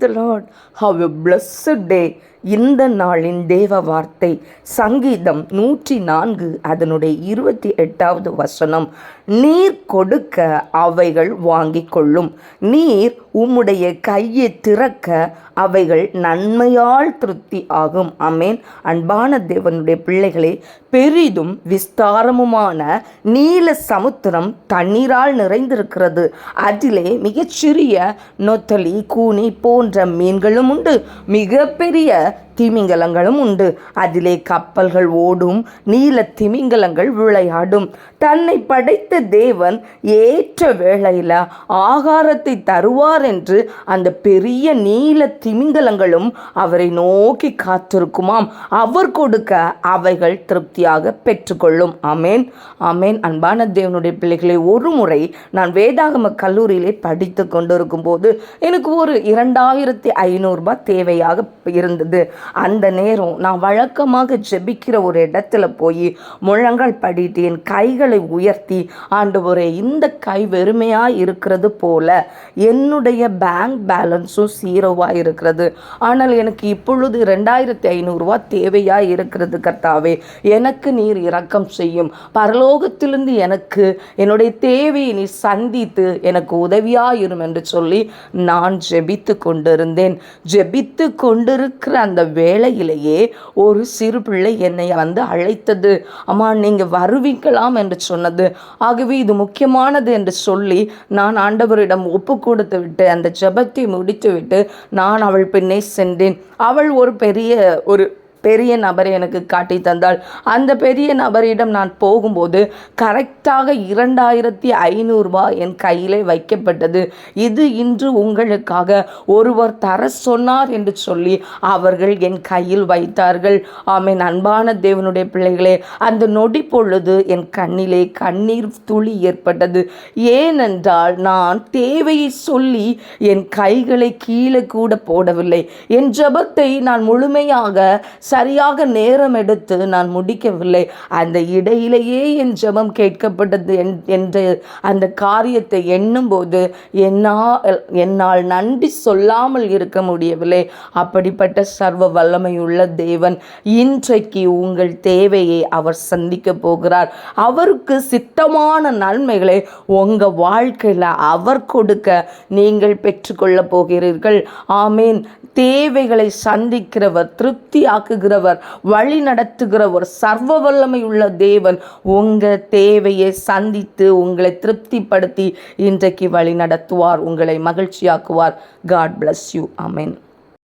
The Lord. Have a blessed day. இந்த நாளின் தேவ வார்த்தை சங்கீதம் 104 அதனுடைய 28வது வசனம். நீர் கொடுக்க அவைகள் வாங்கிக் கொள்ளும், நீர் உம்முடைய கையை திறக்க அவைகள் நன்மையால் திருப்தி ஆகும். ஆமேன். அன்பான தேவனுடைய பிள்ளைகளே, பெரிதும் விஸ்தாரமுமான நீல சமுத்திரம் தண்ணீரால் நிறைந்திருக்கிறது. அதிலே மிகச்சிறிய நொத்தலி, கூனி போன்ற மீன்களும் உண்டு, மிகப்பெரிய திமிங்கலங்களும் உண்டு. அதிலே கப்பல்கள் ஓடும், நீல திமிங்கலங்கள் விளையாடும். தன்னை படைத்த தேவன் ஏற்ற வேளையில் ஆகாரத்தை தருவார் என்று அந்த பெரிய நீல திமிங்கலங்களும் அவரை நோக்கி காத்திருக்குமாம். அவர் கொடுக்க அவைகள் திருப்தியாக பெற்றுக்கொள்ளும். ஆமேன், ஆமேன். அன்பான தேவனுடைய பிள்ளைகளை, ஒரு முறை நான் வேதாகம கல்லூரியிலே படித்து கொண்டிருக்கும் போது எனக்கு ஒரு 2500 ரூபாய் தேவையாக இருந்தது. அந்த நேரம் நான் வழக்கமாக ஜெபிக்கிற ஒரு இடத்துல போய் முழங்கால் படிட்டு என் கைகளை உயர்த்தி, ஆண்டவரே, இந்த கை வெறுமையாக இருக்கிறது போல என்னுடைய பேங்க் பேலன்ஸும் 0வாக இருக்கிறது, ஆனால் எனக்கு இப்பொழுது 2500 ரூபா தேவையாக இருக்கிறது. கர்த்தாவே, எனக்கு நீர் இரக்கம் செய்யும். பரலோகத்திலிருந்து எனக்கு என்னுடைய தேவையை நீ சந்தித்து எனக்கு உதவியாயிரும் என்று சொல்லி நான் ஜெபித்து கொண்டிருந்தேன். ஜெபித்து கொண்டிருக்கிற அந்த வேளையிலேயே ஒரு சிறு பிள்ளை என்னை அழைத்தது. அம்மா, நீங்கள் வருவீங்களாம் என்று சொன்னது. ஆகவே இது முக்கியமானது என்று சொல்லி நான் ஆண்டவரிடம் ஒப்பு கொடுத்து விட்டு அந்த ஜெபத்தை முடித்து விட்டு நான் அவள் பின்னே சென்றேன். அவள் ஒரு பெரிய நபரை எனக்கு காட்டி தந்தாள். அந்த பெரிய நபரிடம் நான் போகும்போது கரெக்டாக 2500 ரூபாய் என் கையிலே வைக்கப்பட்டது. இது இன்று உங்களுக்காக ஒருவர் தர சொன்னார் என்று சொல்லி அவர்கள் என் கையில் வைத்தார்கள். ஆமென். அன்பான தேவனுடைய பிள்ளைகளே, அந்த நொடி பொழுது என் கண்ணிலே கண்ணீர் துளி ஏற்பட்டது. ஏனென்றால் நான் தேவையை சொல்லி என் கைகளை கீழே கூட போடவில்லை. என் ஜெபத்தை நான் முழுமையாக சரியாக நேரம் எடுத்து நான் முடிக்கவில்லை. அந்த இடையிலேயே என் ஜெபம் கேட்கப்பட்டது என்ற அந்த காரியத்தை எண்ணும்போது என்னால் நன்றி சொல்லாமல் இருக்க முடியவில்லை. அப்படிப்பட்ட சர்வ வல்லமையுள்ள தேவன் இன்றைக்கு உங்கள் தேவையை அவர் சந்திக்க போகிறார். அவருக்கு சித்தமான நன்மைகளை உங்கள் வாழ்க்கையில் அவர் கொடுக்க நீங்கள் பெற்றுக்கொள்ள போகிறீர்கள். ஆமேன். தேவைகளை சந்திக்கிறவர், திருப்தி ஆக்குகிறவர், வழி நடத்துகிறவர், சர்வ வல்லமை உள்ள தேவன் உங்கள் தேவையை சந்தித்து உங்களை திருப்திப்படுத்தி இன்றைக்கு வழி நடத்துவார், உங்களை மகிழ்ச்சியாக்குவார். God bless you. Amen.